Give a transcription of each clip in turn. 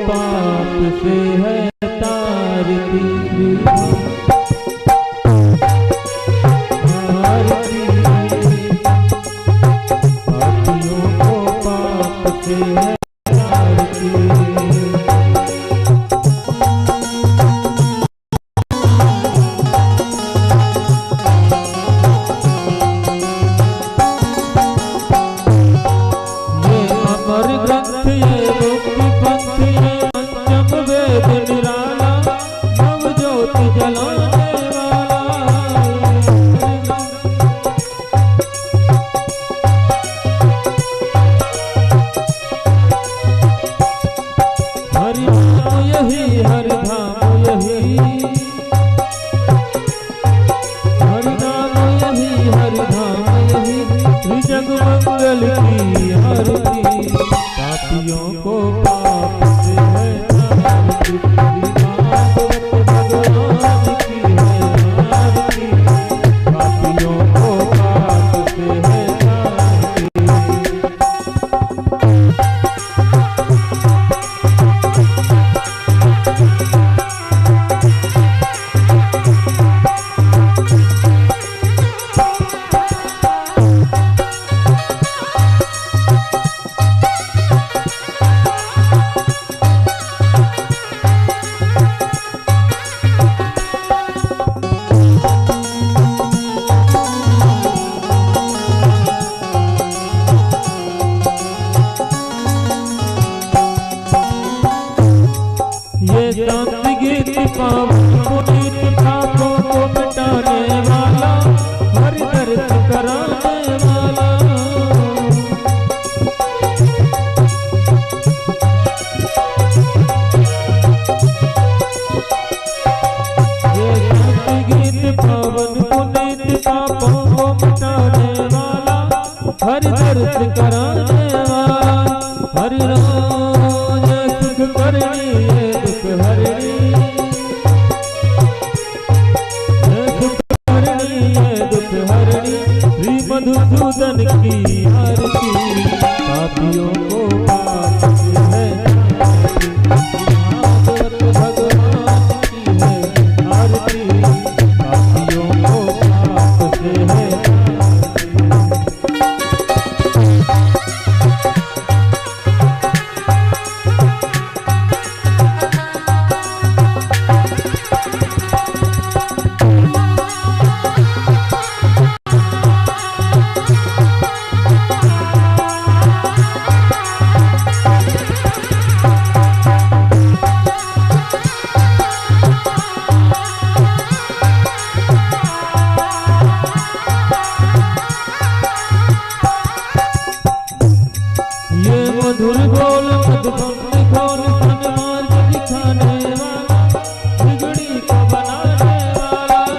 पाप से है तारती। पापियों को पाप से है तारती। पापियों को पाप से है तारती। भगवान की है आरती। पापियों को पाप से है तारती। शांति गीत पावन पुनीत पापों को मिटाने वाला हर दर्द कराने वाला। ये शांति गीत पावन पुनीत पापों को मिटाने वाला हर दर्द कराने वाला। हर रोज सुख करनी मधुसूदन की आरती। पापियों को पाप से है तारती। भागवत भगवान की है आरती। पापियों को पाप से है मधुर बोल मधुबन खोल सन्मार्ग दिखाने वाला बिगड़ी को बनाने वाला।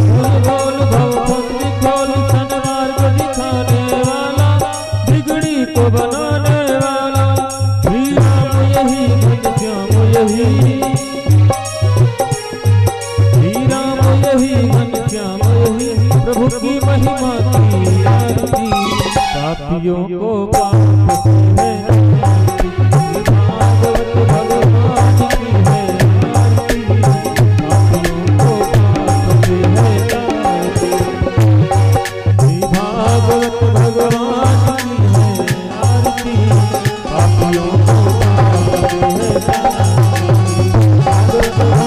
मधुर बोल भवभक्ति खोल सन्मार्ग दिखाने वाला बिगड़ी को बनाने वाला। श्री राम यही घनश्याम यही घनश्याम यही प्रभु की महिमा की आरती। पापियों को पाप से है तारती। भागवत भगवान की है आरती। पापियों को पाप से है तारती। भागवत भगवान की है आरती। पापियों को पाप से है तारती। भागवत भगवान की है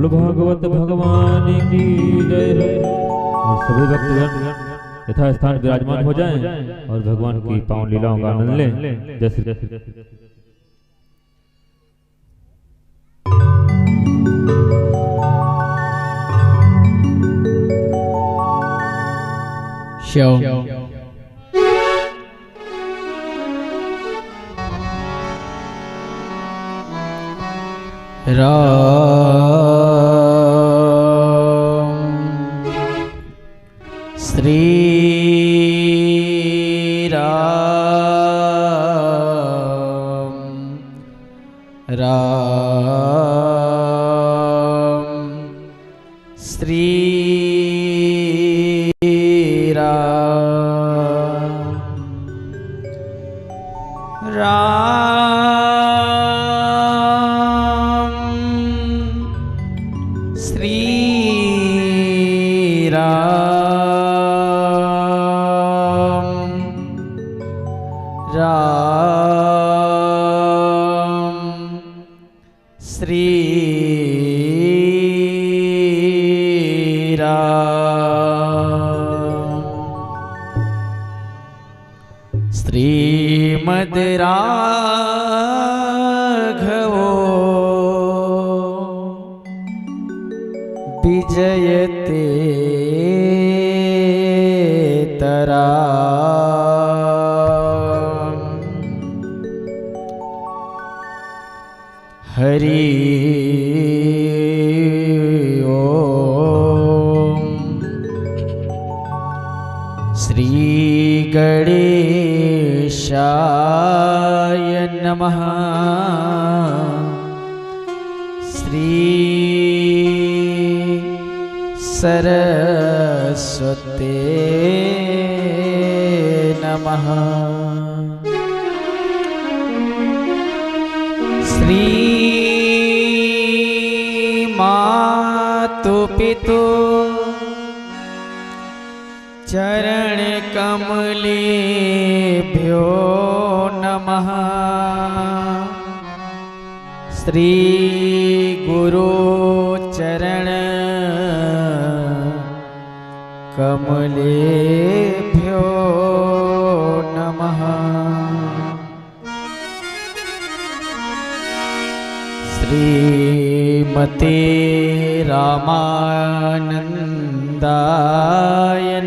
भागवत भगवान की जय। और सभी भक्तगण यथा स्थान विराजमान हो जाएं और भगवान की पावन लीलाओं का आनंद लें। जय Shri Show. Ram Sri Ram Ram Shri Ram Ram Shri Ram Ram Shri Ram Shrimad राघवो विजयते तरा हरि ओम श्री गणेशाय नमः श्री सरस्वते नमः श्री मातु पितु चरण कमलेभ्यो नमः श्री गुरु चरण कमलेभ्यो नमः श्रीमते रामानंदाय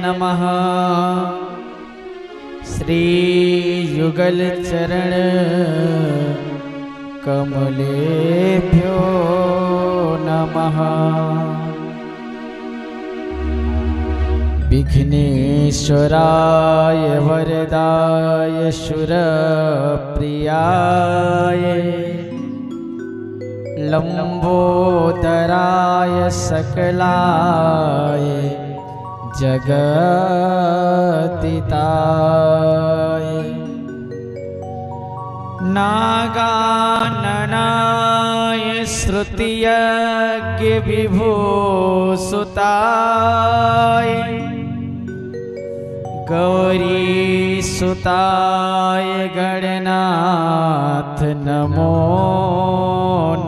नमः श्री युगल चरण कमलेभ्यो नमः विघ्नेश्वराय वरदाय शूरप्रियाय लंबोदराय सकलाय जगतिताय नागाननाय श्रुतियज्ञ विभूसुताय गौरीसुताय गणनाथ नमो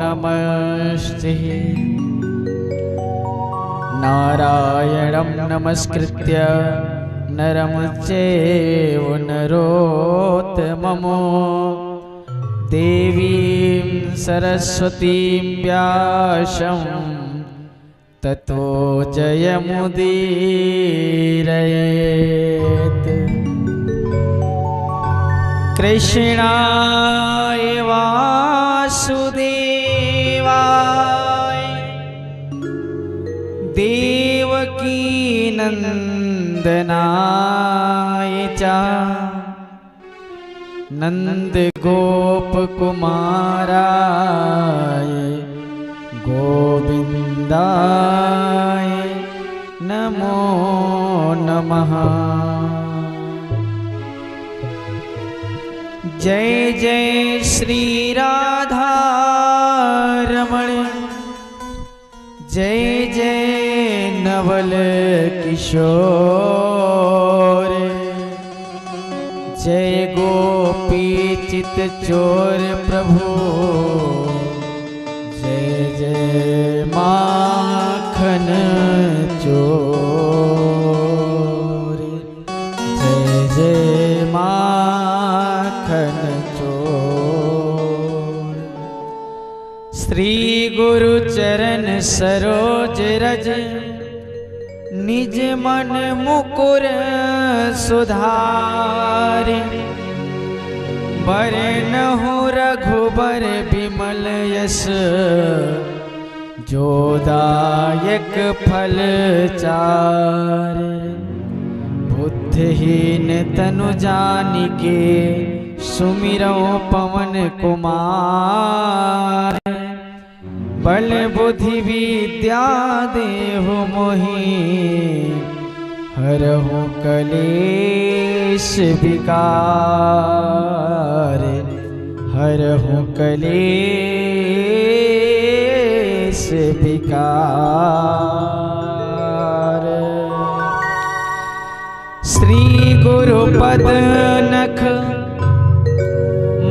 नमस्ते नारायणं नमस्कृत्य नरं चैव नरोत्तमं देवीं सरस्वतीं व्यासं ततो जयमुदीरयेत् कृष्णाय वासुदेवाय देवकी नंदनाय च नंद गोप कुमाराय गोविंदाय नमो नमः। जय जय श्री राधा रमण जय जय नवल किशोर जय गोपी चित चोर प्रभु जय जय माखन चोर जय जय माखन चोर। श्री गुरु चरण सरोज रज निज मन मुकुर सुधार बरनहु रघुबर बिमल यश जोदायक फल चार। बुद्ध बुद्धिहीन तनु जानिके सुमिरो पवन कुमार। बल बुद्धि विद्या देहु मोहि हरहु कलेश विकार। हरहु कलेश विकार। श्री गुरु पद नख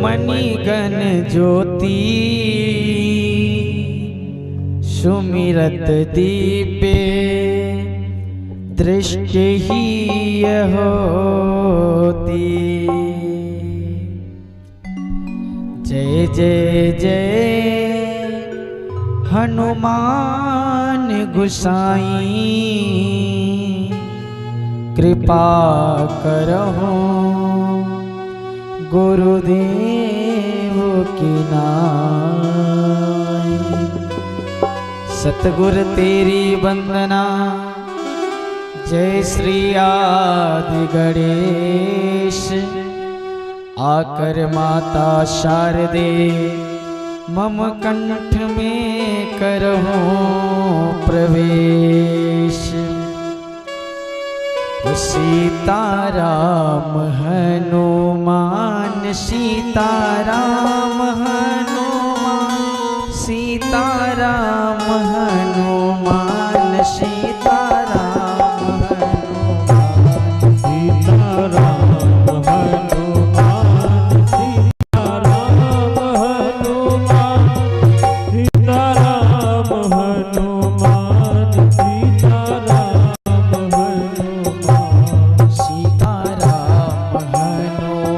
मणिगण ज्योति सुमिरत दीपे दृष्टि ही होती। जय जय जय हनुमान गुसाई कृपा करहो गुरुदेव की नाई। सतगुर तेरी वंदना जय श्री आदि गणेश। आकर माता शारदे मम कंठ में करहो प्रवेश। सीताराम हनुमान सीताराम हनुमान सीताराम हनुमान सीताराम हनुमान सीताराम हनुमान सीताराम हनुमान सीताराम हनुमान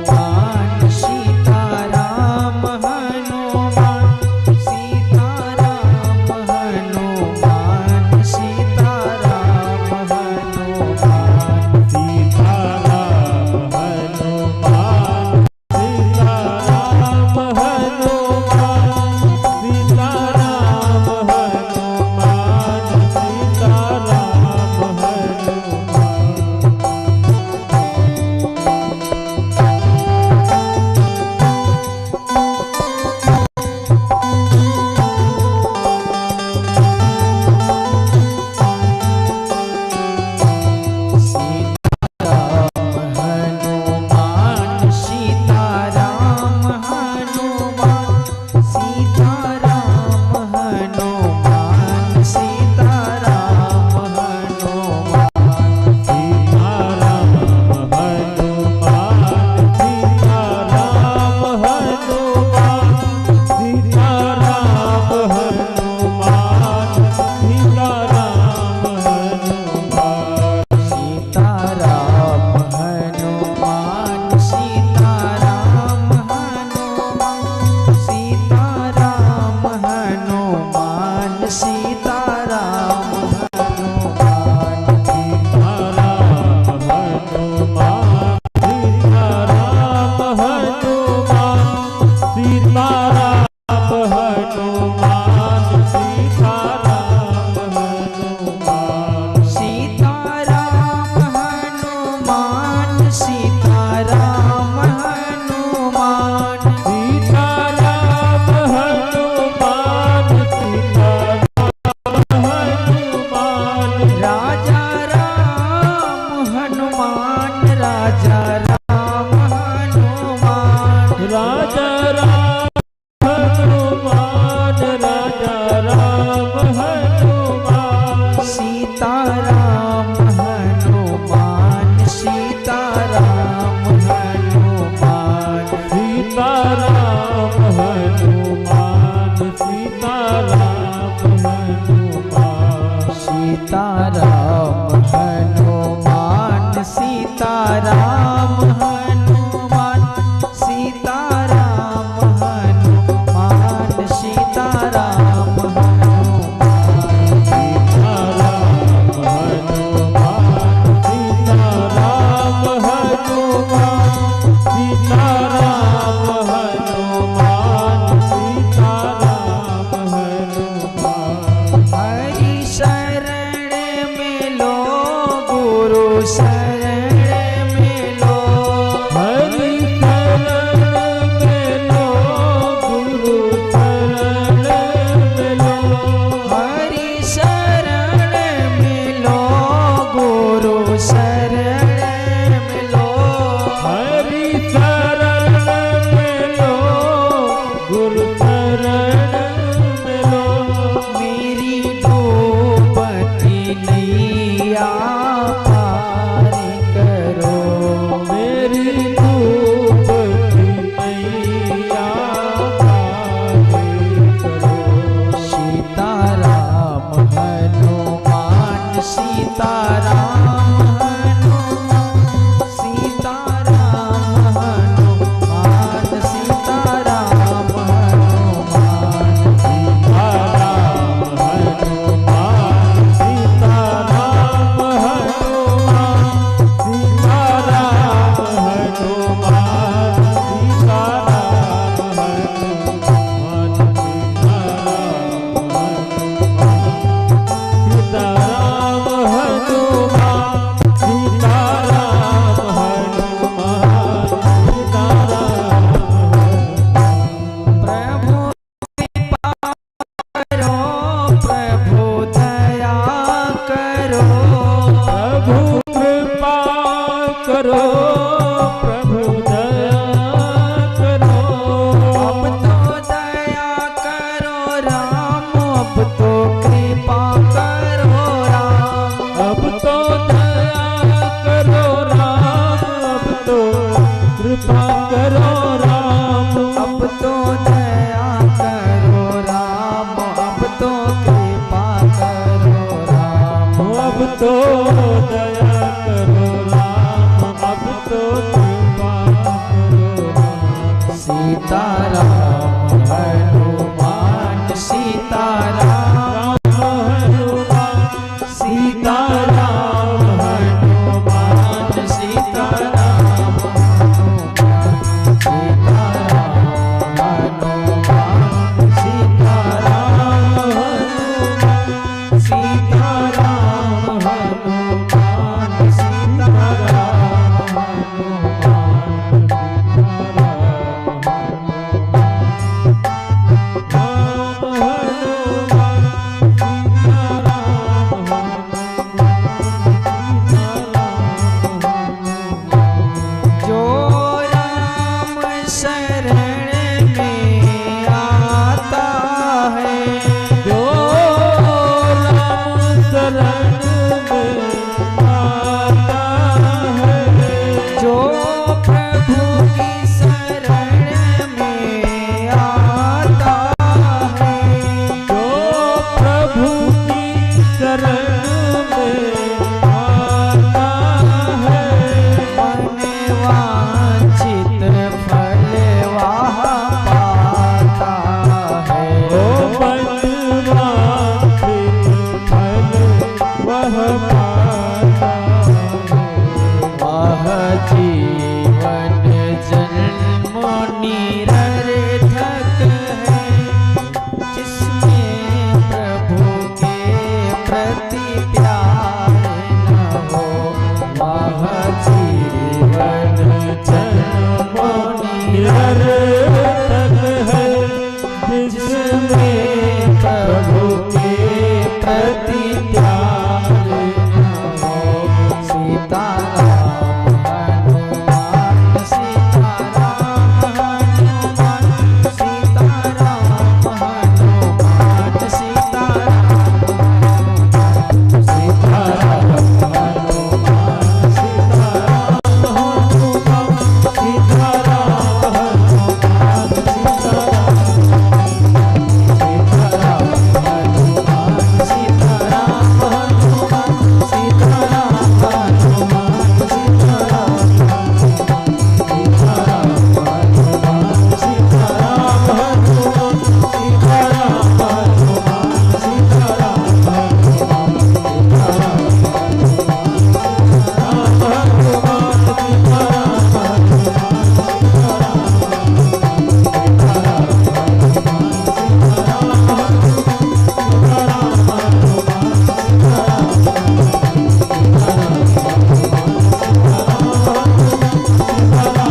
कृपा करो राम, अब तो दया करो राम, अब तो कृपा करो राम, अब तो दया करो राम, अब तो कृपा करो राम। सीताराम हनुमान सीताराम, सीताराम हनुमान सीताराम, सीताराम हनुमान सीताराम, सीताराम हनुमान सीताराम, जो राम शरण में आता है, जो राम शरण में आता है, जो प्रभु की शरण में आता है, जो प्रभु की शरण में आता है, मन वांछित फल वह पाता है, ओ मनवांछित फल वह पाता है। वह जीवन जन्म निरर्थक है, जिसमें प्रभु के प्रति प्यार न हो, वह जीवन जन्म निरर्थक है, जिसमें प्रभु के प्रति प्यार न हो। सीताराम हनुमान सीताराम हनुमान, सीताराम हनुमान सीताराम, सीताराम हनुमान सीताराम हनुमान, सीताराम हनुमान सीताराम, सीताराम हनुमान सीताराम हनुमान, सीताराम हनुमान सीताराम, सीताराम हनुमान सीताराम हनुमान, सीताराम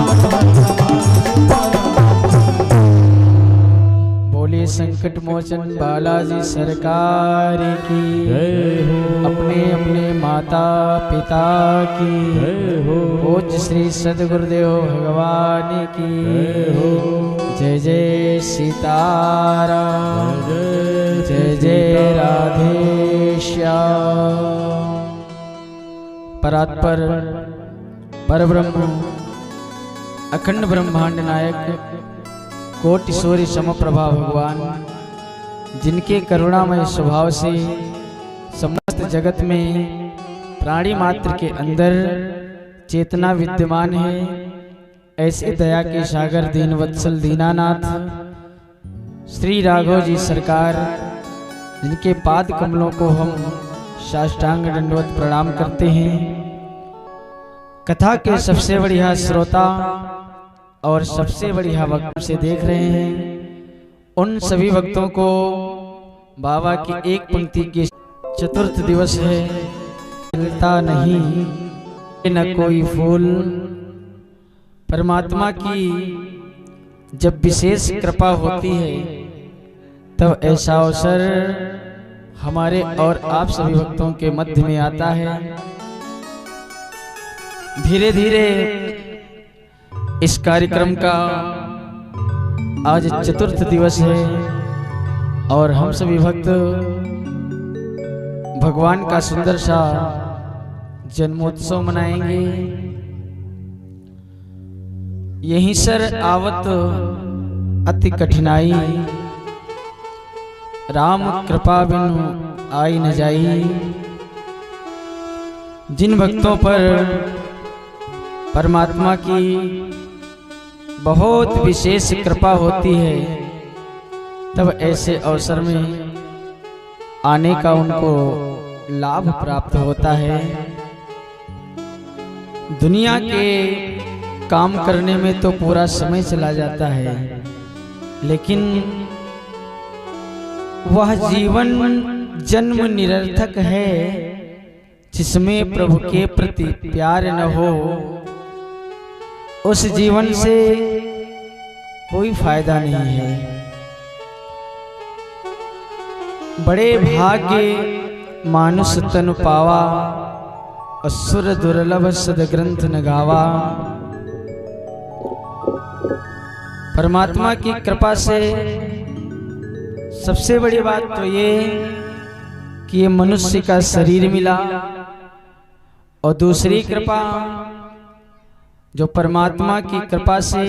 हनुमान सीताराम, बोले संकट मोचन बालाजी सरकार की, जय हो, अपने अपने माता पिता की, जय हो, पूज्य श्री सदगुरुदेव भगवान की, जय हो, जय जय सीताराम, जय जय राधे श्याम। परात्पर परब्रह्म अखंड ब्रह्मांड नायक कोटि सूर्य समप्रभा भगवान, जिनके करुणामय स्वभाव से समस्त जगत में प्राणी मात्र के अंदर चेतना विद्यमान है, ऐसे दया के सागर दीनवत्सल दीनानाथ श्री राघव जी सरकार, जिनके पाद कमलों को हम साष्टांग दंडवत प्रणाम करते हैं। कथा के सबसे बढ़िया श्रोता और सबसे बढ़िया वक्त से देख रहे हैं, उन सभी भक्तों को बाबा की एक पंक्ति के चतुर्थ दिवस है, मिलता नहीं न कोई फूल। परमात्मा की जब विशेष कृपा होती है तब ऐसा अवसर हमारे और आप सभी भक्तों के मध्य में आता है। धीरे धीरे इस कार्यक्रम का आज चतुर्थ दिवस है और हम सभी भक्त भगवान का सुंदर सा जन्मोत्सव मनाएंगे। यहीं सर आवत अति कठिनाई, राम कृपा बिनु आई न जाई। जिन भक्तों पर परमात्मा की बहुत विशेष कृपा होती है, तब ऐसे अवसर में आने का उनको लाभ प्राप्त होता है। दुनिया के काम करने में तो पूरा समय चला जाता है, लेकिन वह जीवन जन्म निरर्थक है जिसमें प्रभु के प्रति प्यार न हो। उस जीवन से कोई फायदा नहीं है। बड़े भाग्य मानुष तन पावा, असुर दुर्लभ सदग्रंथ न गावा। परमात्मा की कृपा से सबसे बड़ी बात तो ये कि ये मनुष्य का शरीर मिला, और दूसरी कृपा जो परमात्मा की कृपा से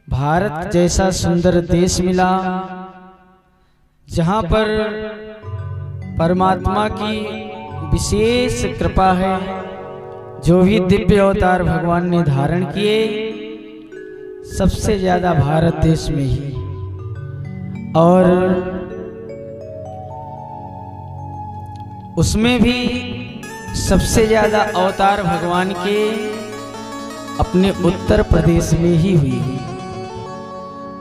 भारत जैसा सुंदर देश मिला, जहाँ पर परमात्मा की विशेष कृपा है। जो भी दिव्य अवतार भगवान ने धारण किए, सबसे ज्यादा भारत देश में ही, और उसमें भी सबसे ज्यादा अवतार भगवान के अपने उत्तर प्रदेश में ही हुई।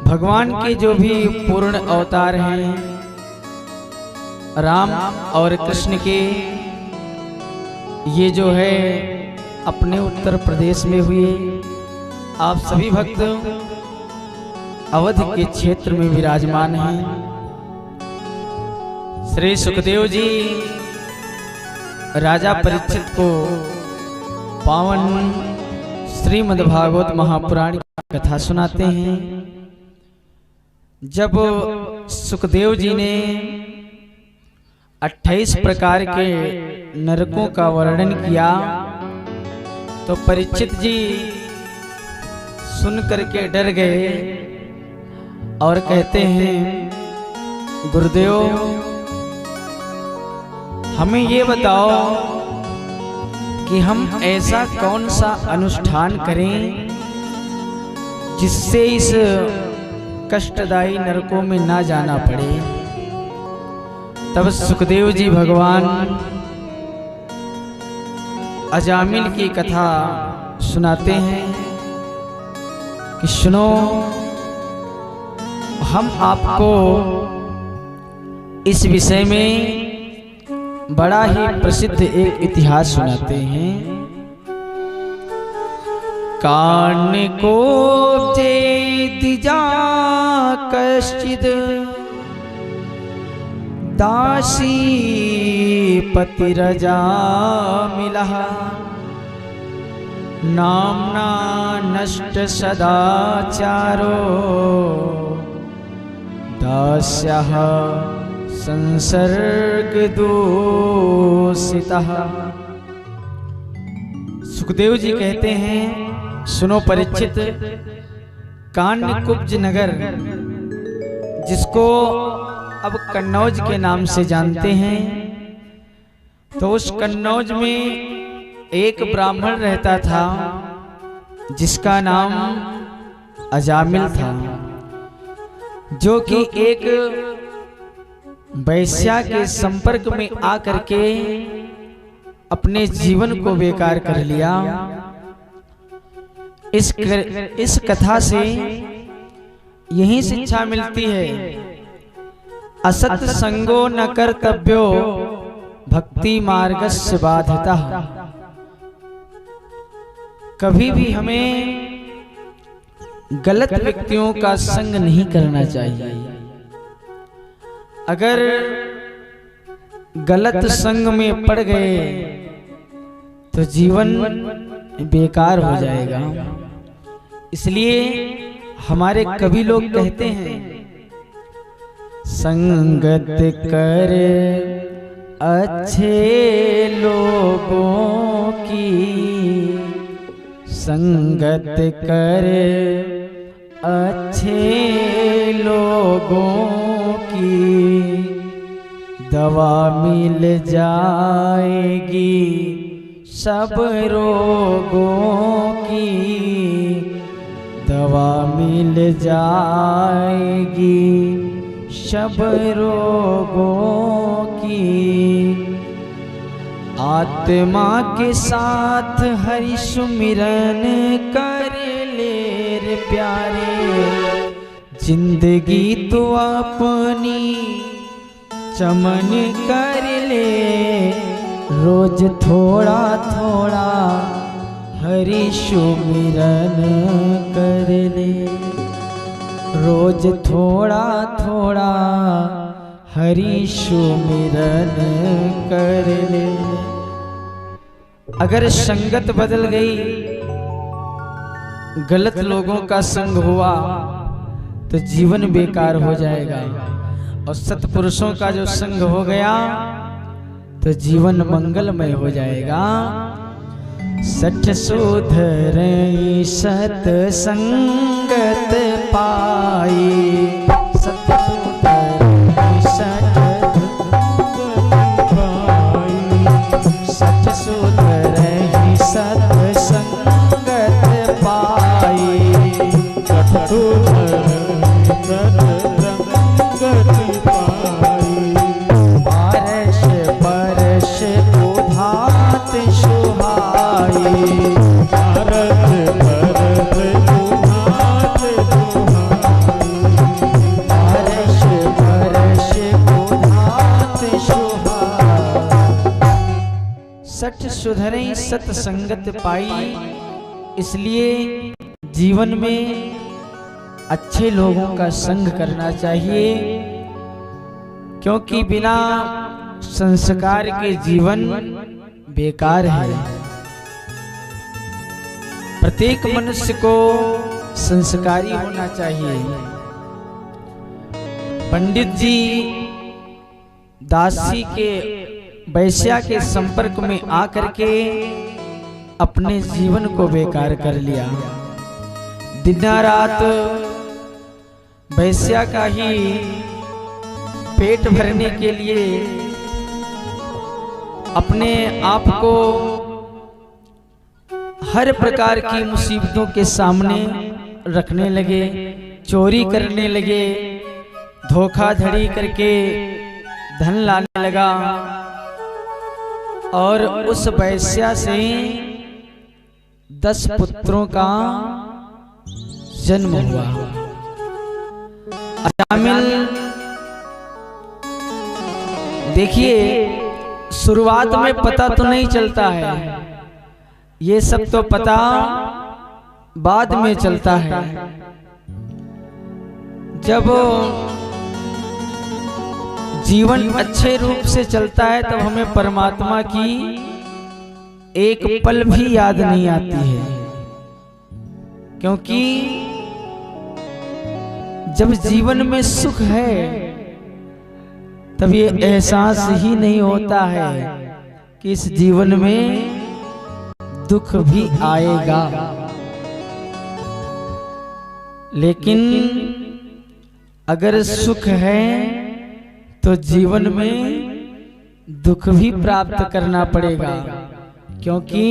भगवान के जो भी पूर्ण अवतार हैं, राम और कृष्ण के, ये जो है अपने उत्तर प्रदेश में हुए। आप सभी भक्त अवध के क्षेत्र में विराजमान हैं। श्री सुखदेव जी राजा परीक्षित को पावन श्रीमद् भागवत महापुराण की कथा सुनाते हैं। जब सुखदेव जी ने 28 प्रकार के नरकों का वर्णन किया, तो परीक्षित जी सुन करके डर गए और कहते हैं, गुरुदेव हमें ये बताओ कि हम ऐसा कौन सा अनुष्ठान करें जिससे इस कष्टदायी नरकों में ना जाना पड़े। तब सुखदेव जी भगवान अजामिल की कथा सुनाते हैं कि सुनो, हम आपको इस विषय में बड़ा ही प्रसिद्ध एक इतिहास सुनाते हैं। कान को दिजा कश्चिद दासी पति रजा मिला, नामना नष्ट सदाचारो दास्यः संसर्ग दूषितः। सुखदेव जी कहते हैं, सुनो परीक्षित, कान्यकुब्ज नगर, जिसको अब कन्नौज के नाम से जानते हैं, तो उस कन्नौज में एक ब्राह्मण रहता था जिसका नाम अजामिल था, जो कि एक वैश्या के संपर्क में आकर के अपने जीवन को बेकार कर लिया। इस कथा से यही शिक्षा मिलती है, असत संगो न कर्तव्यो भक्ति मार्गस्य बाधितः। कभी भी हमें गलत व्यक्तियों का संग नहीं करना चाहिए। अगर गलत संग में पड़ गए तो जीवन बेकार हो जाएगा। इसलिए हमारे कवि लोग कहते हैं, संगत कर अच्छे लोगों की, संगत करे अच्छे लोगों की दवा मिल जाएगी सब रोगों की, दवा मिल जाएगी सब रोगों की। आत्मा के साथ हरि सुमिरन कर ले रे प्यारे, जिंदगी तो अपनी चमन कर ले। रोज थोड़ा थोड़ा हरि सुमिरन कर ले, रोज थोड़ा थोड़ा हरि सुमिरन कर ले। अगर संगत बदल गई, गलत लोगों का संग हुआ तो जीवन बेकार हो जाएगा, और सत्पुरुषों का जो संग हो गया तो जीवन मंगलमय हो जाएगा। सठ सुधरई सत संगत पाई, सत सुधरई सत सुधरई सत संगत पाई, सत सुधरई सत संगत पाई। परश परश उधात सुहाई, परश परश उधात सुहाई, परश परश उधात सुहाई। सठ सुधरई सत संगत पाई। इसलिए जीवन में अच्छे लोगों का संग करना चाहिए, क्योंकि बिना संस्कार के जीवन बेकार है। प्रत्येक मनुष्य को संस्कारी होना चाहिए। पंडित जी दासी के वैश्या के संपर्क में आकर के अपने जीवन को बेकार कर लिया। दिन रात वैश्या का ही पेट भरने के लिए अपने आप को हर प्रकार की मुसीबतों के सामने रखने लगे, चोरी करने लगे, धोखाधड़ी करके धन लाने लगा, और उस वैश्या से 10 पुत्रों का जन्म हुआ। अजामिल देखिए, शुरुआत में पता तो नहीं चलता है, ये सब तो पता बाद में चलता है। जब जीवन अच्छे रूप से चलता है तब हमें परमात्मा की एक पल भी याद नहीं आती है, क्योंकि जब जीवन में सुख है तब ये एहसास ही नहीं होता है कि इस जीवन में दुख भी आएगा। लेकिन अगर सुख है तो जीवन में दुख भी प्राप्त करना पड़ेगा, क्योंकि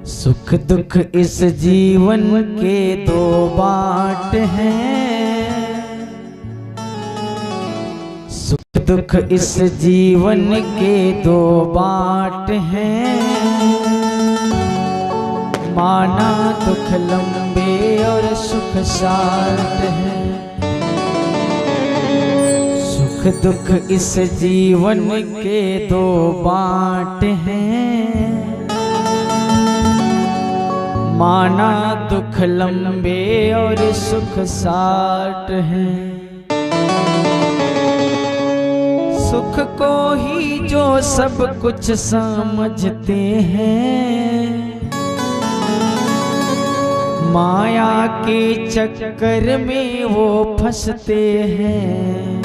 सुख दुख इस जीवन के 2 बाट हैं। सुख दुख इस जीवन के 2 बाट हैं। माना दुख लंबे और सुख साथ हैं। सुख दुख इस जीवन के 2 बाट हैं। माना दुख लंबे और सुख साथ हैं। सुख को ही जो सब कुछ समझते हैं, माया के चक्कर में वो फंसते हैं।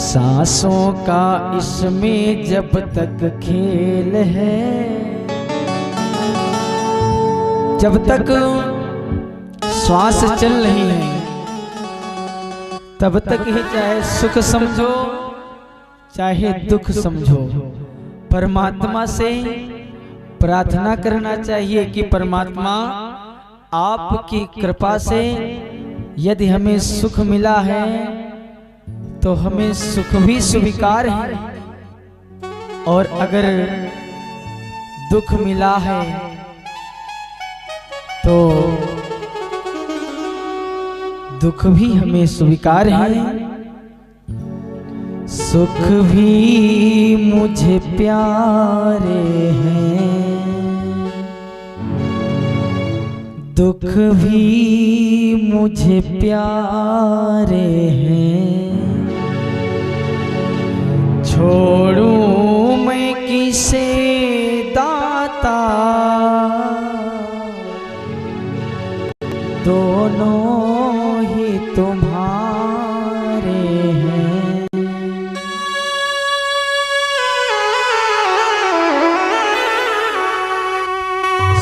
सांसों का इसमें जब तक खेल है, जब तक श्वास चल रही है तब तक ही चाहे सुख समझो चाहे दुख समझो, परमात्मा से प्रार्थना करना चाहिए कि परमात्मा आपकी कृपा से यदि हमें सुख मिला है तो हमें सुख भी स्वीकार है, और अगर दुख मिला है तो दुख भी हमें स्वीकार है। सुख भी मुझे प्यारे हैं, दुख भी मुझे प्यारे हैं, छोड़ूं मैं किसे दाता, दोनों ही तुम्हारे हैं।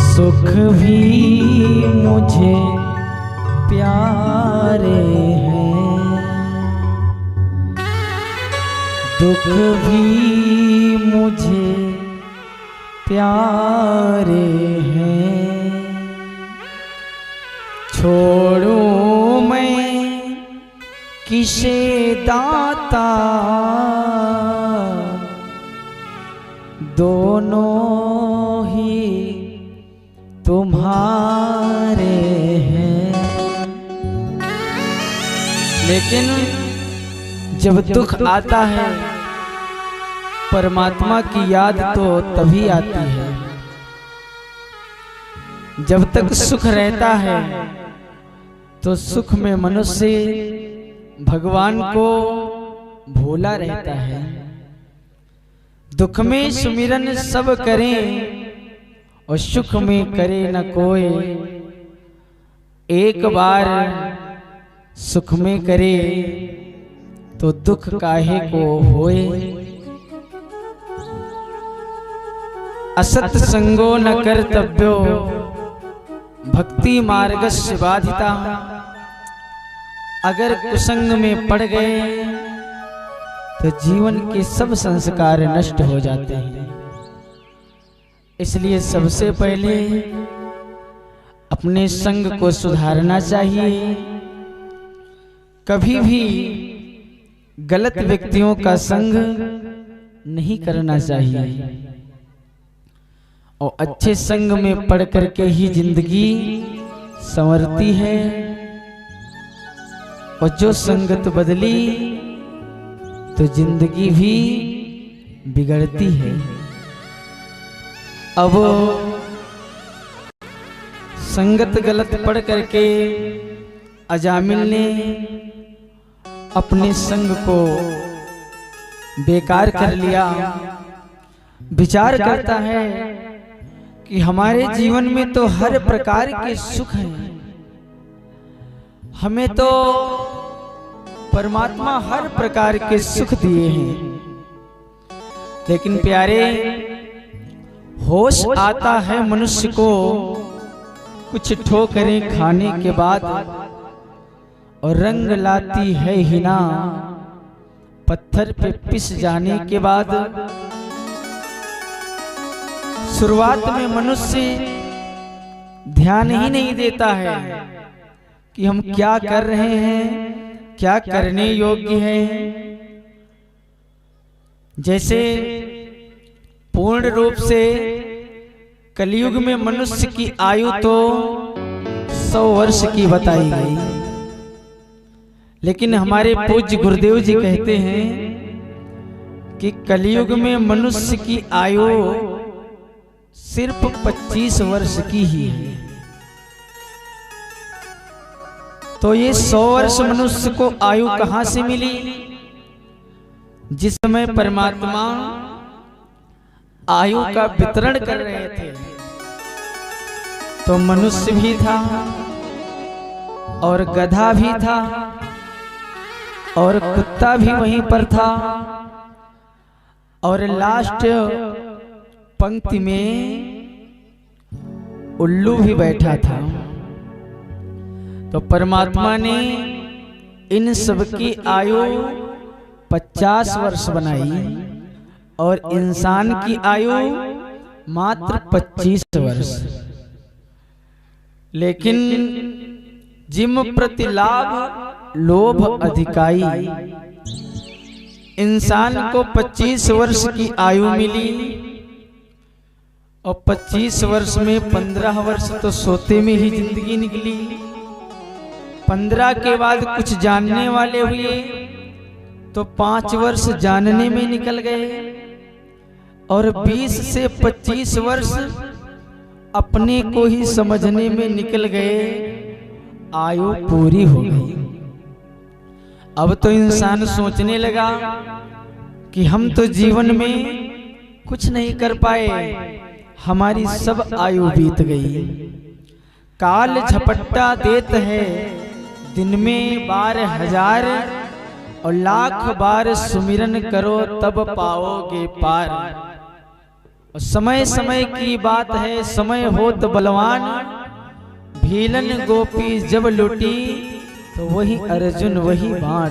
सुख भी मुझे प्यारे हैं, दुख भी मुझे प्यारे हैं, छोड़ूं मैं किसे दाता, दोनों ही तुम्हारे हैं। लेकिन जब दुख आता है परमात्मा की याद तो तभी आती है। जब तक सुख रहता है तो सुख में मनुष्य भगवान को भूला रहता है। दुख में सुमिरन सब करें और सुख में करे न कोई, एक बार सुख में करे तो दुख काहे को होए। असत संगो न कर्तव्यो भक्ति मार्गस्य बाधिता। अगर कुसंग में पड़ गए तो जीवन के सब संस्कार नष्ट हो जाते हैं। इसलिए सबसे पहले अपने संग को सुधारना चाहिए। कभी भी गलत व्यक्तियों का संग नहीं करना चाहिए और अच्छे संग में पढ़ करके ही जिंदगी संवरती है। और जो संगत बदली तो जिंदगी भी बिगड़ती है। अब संगत गलत पढ़ करके अजामिल ने अपने संग को बेकार कर लिया। विचार करता है कि हमारे जीवन में तो हर प्रकार के सुख हैं, हमें तो परमात्मा हर प्रकार के सुख दिए हैं। लेकिन प्यारे, होश आता है मनुष्य को कुछ ठोकरें खाने के बाद, और रंग लाती है हिना पत्थर पे पिस जाने के बाद। शुरुआत में मनुष्य ध्यान ही नहीं देता है कि हम क्या कर रहे हैं, क्या करने योग्य हैं। जैसे पूर्ण रूप से कलयुग में मनुष्य की आयु तो 100 वर्ष की बताई गई, लेकिन हमारे पूज्य गुरुदेव जी कहते हैं कि कलयुग में मनुष्य की आयु सिर्फ 25 वर्ष की ही है। तो ये 100 वर्ष मनुष्य को आयु कहां से मिली? जिस समय परमात्मा आयु का वितरण कर रहे थे तो मनुष्य भी था और गधा भी था और कुत्ता भी वहीं पर था, और लास्ट पंक्ति में उल्लू भी बैठा था। तो परमात्मा ने इन सबकी आयु 50 वर्ष बनाई और इंसान की आयु मात्र 25 वर्ष। लेकिन जिम प्रति लाभ लोभ अधिकाई, इंसान को 25 वर्ष की आयु मिली और 25 वर्ष में 15 वर्ष तो सोते में ही जिंदगी निकली। 15 के बाद कुछ जानने वाले हुए तो 5 वर्ष जानने में निकल गए और 20 से 25 वर्ष अपने को ही समझने में निकल गए। आयु पूरी हो गई। अब तो इंसान सोचने लगा कि हम तो जीवन में कुछ नहीं कर पाए, हमारी सब आयु बीत गई। काल झपट्टा देत है, दिन में 12,000 और लाख बार सुमिरन करो तब पाओगे पार। और समय समय की बात है, समय हो तो बलवान, भीलन गोपी जब लुटी तो वही अर्जुन वही बाण।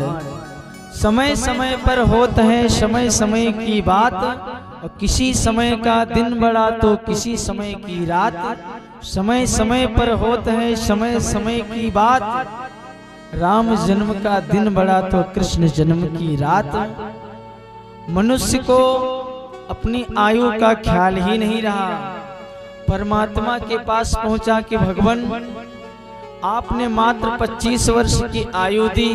समय समय पर होता है समय समय की बात, और किसी समय का दिन बड़ा तो किसी समय की रात। समय समय पर होता है समय समय की बात, राम जन्म का दिन बड़ा तो कृष्ण जन्म की रात। मनुष्य को अपनी आयु का ख्याल ही नहीं रहा। परमात्मा के पास पहुंचा कि भगवान आपने मात्र 25 वर्ष की आयु दी,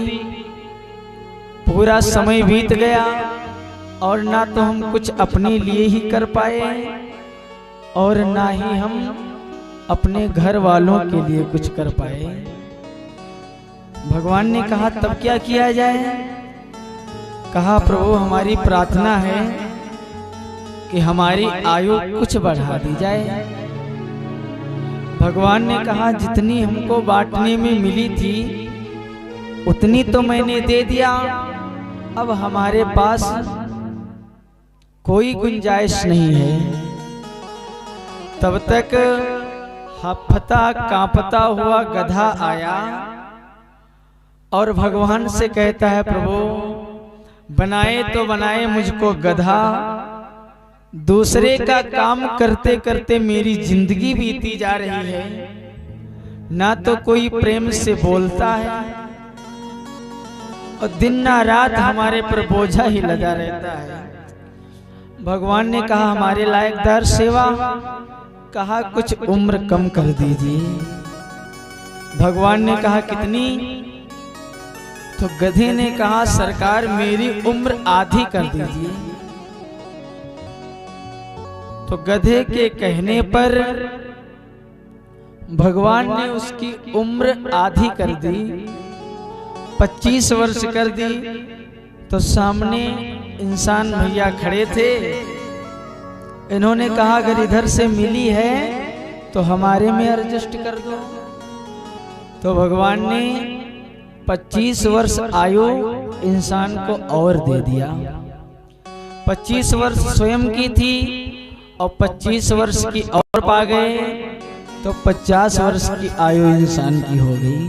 पूरा समय बीत गया और ना तो हम कुछ अपने लिए ही कर पाए और ना ही हम अपने घर वालों के लिए कुछ कर पाए। भगवान ने कहा तब क्या किया जाए? कहा प्रभु हमारी प्रार्थना है कि हमारी आयु कुछ बढ़ा दी जाए। भगवान ने कहा जितनी हमको बांटने में मिली थी उतनी तो मैंने दे दिया, अब हमारे पास कोई गुंजाइश नहीं है। तब तक हफता कांपता हुआ गधा आया और भगवान से कहता है प्रभु बनाए तो बनाए मुझको गधा, दूसरे का काम करते करते मेरी जिंदगी बीती जा रही है, ना तो कोई प्रेम से बोलता है और दिन ना रात हमारे पर बोझा ही लगा रहता है। भगवान ने कहा हमारे लायकदार सेवा, कहा कुछ उम्र कम कर दीजिए। भगवान ने कहा कितनी? तो गधे ने कहा सरकार मेरी उम्र आधी कर दीजिए। तो गधे के कहने पर भगवान ने उसकी उम्र आधी कर दी, 25 वर्ष कर दी। तो सामने इंसान भैया खड़े थे, इन्होंने कहा अगर इधर से मिली है तो हमारे में एडजस्ट कर दो। तो भगवान ने 25 वर्ष आयु इंसान को और दे दिया। 25 वर्ष स्वयं की थी और 25 वर्ष की और पा गए तो 50 वर्ष की आयु इंसान की हो गई।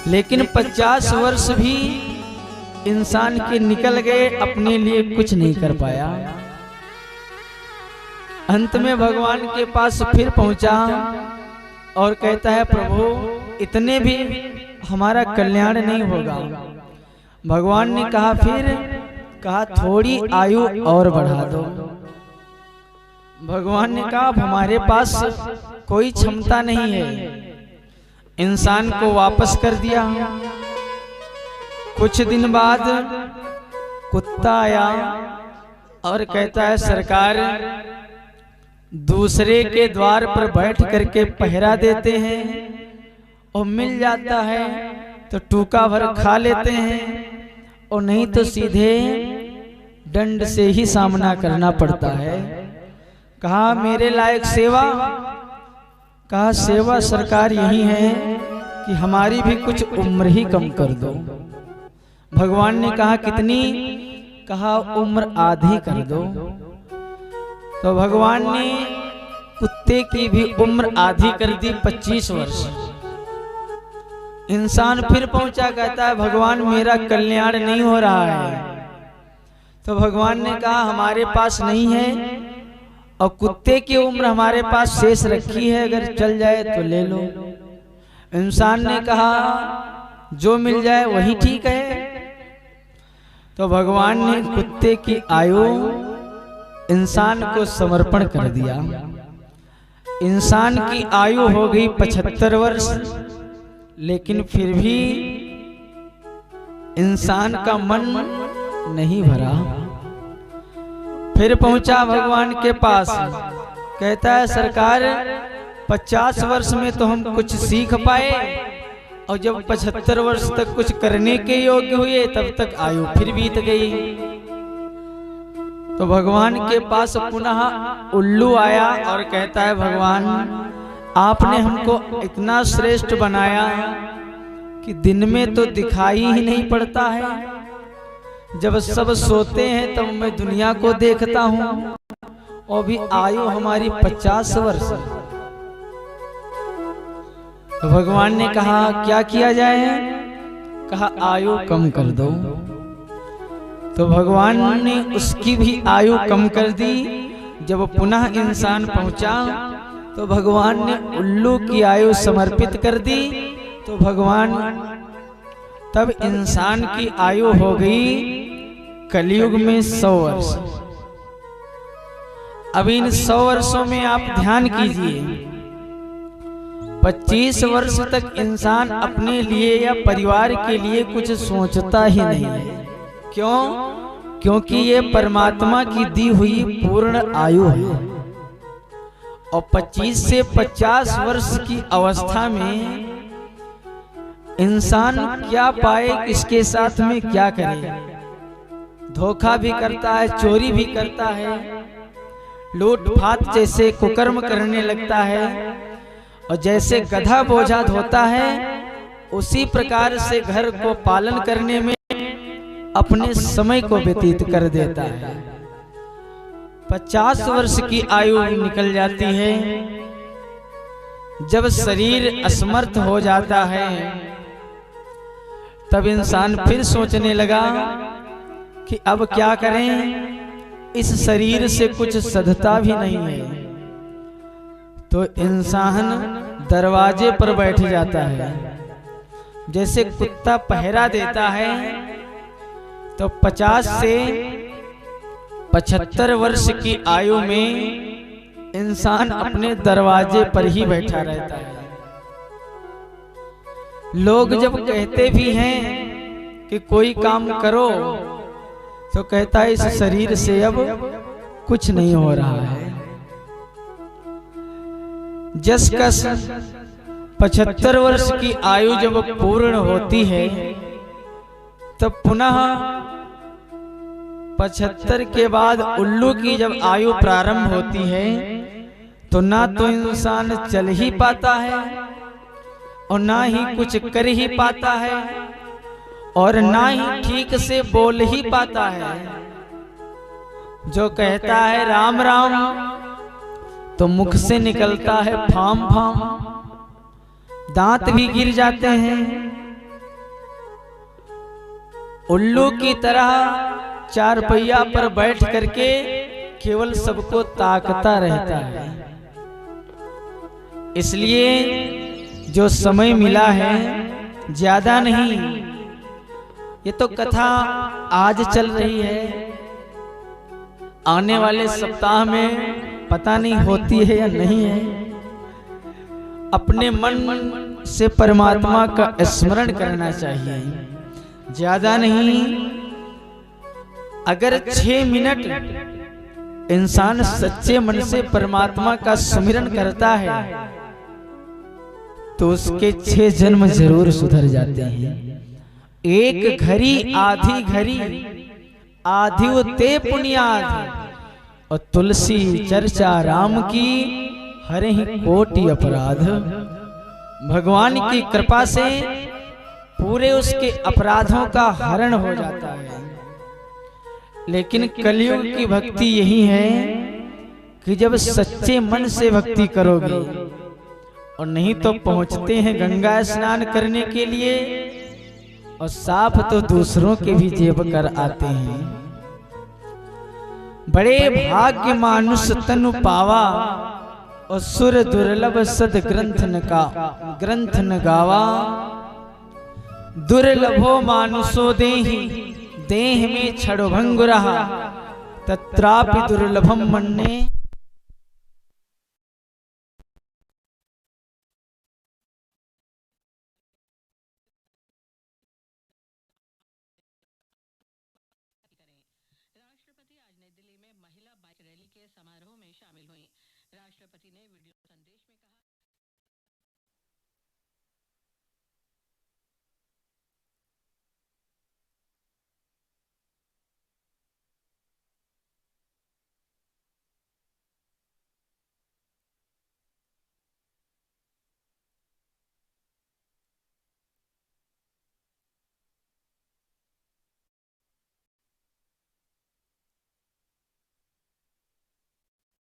लेकिन 50 वर्ष भी इंसान के निकल गए, अपने लिए कुछ नहीं कर पाया। अंत में भगवान के पास फिर पहुंचा और कहता है प्रभु इतने भी हमारा कल्याण नहीं होगा। भगवान ने कहा फिर, कहा थोड़ी आयु और बढ़ा दो। भगवान ने कहा हमारे पास कोई क्षमता नहीं है। इंसान को वापस कर दिया। कुछ दिन बाद कुत्ता आया और कहता है सरकार दूसरे के द्वार पर बैठ करके पहरा देते हैं और मिल जाता है तो टूका भर खा लेते हैं और नहीं तो सीधे दंड से ही सामना करना पड़ता है। कहा मेरे लायक सेवा, कहा सेवा सरकार यही है कि हमारी भी कुछ उम्र ही कम कर दो। भगवान ने कहा कितनी? कहा उम्र आधी कर दो। तो भगवान ने कुत्ते की भी उम्र आधी कर दी 25 वर्ष। इंसान फिर पहुंचा, कहता है भगवान मेरा कल्याण नहीं हो रहा है। तो भगवान ने कहा हमारे पास नहीं है और कुत्ते की उम्र हमारे पास शेष रखी है, अगर चल जाए तो ले लो। इंसान ने कहा जो मिल जाए वही ठीक है। तो भगवान ने कुत्ते की आयु इंसान को समर्पण कर दिया। इंसान की आयु हो गई 75 वर्ष, लेकिन फिर भी इंसान का मन नहीं भरा। फिर पहुंचा भगवान के पास, कहता है सरकार 50 वर्ष में तो हम कुछ सीख पाए और जब 75 वर्ष तक कुछ करने के योग्य हुए तब तक आयु फिर बीत गई। तो भगवान के पास पुनः उल्लू आया और कहता है भगवान आपने हमको इतना श्रेष्ठ बनाया कि दिन में तो दिखाई ही नहीं पड़ता है, जब सब सोते हैं तब मैं दुनिया को देखता हूँ और भी आयु हमारी 50 वर्ष। तो भगवान ने कहा क्या किया जाए? कहा आयु कम कर दो। तो भगवान ने उसकी भी आयु कम कर दी। जब पुनः इंसान पहुंचा तो भगवान ने उल्लू की आयु समर्पित कर दी। तो भगवान तब इंसान की आयु हो गई कलयुग में 100 वर्ष। अब इन 100 वर्षों में आप ध्यान कीजिए, 25 वर्ष तक इंसान अपने लिए या परिवार के लिए कुछ सोचता ही नहीं है। क्यों? क्योंकि ये परमात्मा की दी हुई पूर्ण आयु है और 25 से 50 वर्ष की अवस्था में इंसान क्या पाए, किसके साथ में क्या करे। धोखा भी करता है, चोरी भी करता है, लूटपाट जैसे कुकर्म करने लगता है और जैसे गधा बोझा ढोता है उसी प्रकार से घर को पालन करने में अपने समय को व्यतीत कर देता है। 50 वर्ष की आयु निकल जाती है। जब शरीर असमर्थ हो जाता है तब इंसान फिर सोचने लगा कि अब क्या करें, इस शरीर से कुछ सधता भी नहीं है। तो इंसान दरवाजे पर बैठ जाता है। जैसे कुत्ता पहरा देता है तो 50 से 75 वर्ष की आयु में इंसान अपने दरवाजे पर ही बैठा रहता है। लोग जब कहते भी हैं कि कोई काम करो तो कहता है इस शरीर से अब कुछ नहीं हो रहा है। जस कस 75 वर्ष की आयु जब पूर्ण होती है तब पुनः 75 के बाद उल्लू की जब आयु प्रारंभ होती है तो ना तो इंसान चल ही पाता है और ना ही कुछ कर ही पाता है और ना ही ठीक से बोल ही पाता है। जो कहता है राम राम तो मुख से निकलता है फाम फाम, दांत भी गिर जाते हैं। उल्लू की तरह चारपहिया पर बैठ करके केवल सबको ताकता रहता है। इसलिए जो समय मिला है ज्यादा नहीं, ये तो कथा आज चल रही है, आने वाले सप्ताह में पता नहीं होती है या नहीं है। अपने मन से परमात्मा का स्मरण करना चाहिए, ज्यादा नहीं। अगर 6 मिनट इंसान सच्चे मन से परमात्मा का स्मरण करता है तो उसके 6 जन्म जरूर सुधर जाते हैं। एक घड़ी आधी घड़ी आधी ते पुण्याद और तुलसी चर्चा राम की हरे ही कोटि अपराध। भगवान की कृपा से पूरे उसके अपराधों का हरण हो जाता है। लेकिन कलयुग की भक्ति यही है कि जब सच्चे मन से भक्ति करोगे, और नहीं तो पहुंचते हैं गंगा स्नान करने के लिए और साफ तो दूसरों के भी जेब कर आते हैं। बड़े भाग्य मानुष तनु पावा और सुर दुर्लभ सद ग्रंथ न गावा। दुर्लभो मानुषो देहि देह में छड़ो भंग रहा, तत्रापि दुर्लभम मन्ने। राष्ट्रपति आज नई दिल्ली में महिला बाइक रैली के समारोह में शामिल हुई। राष्ट्रपति ने वीडियो संदेश में कहा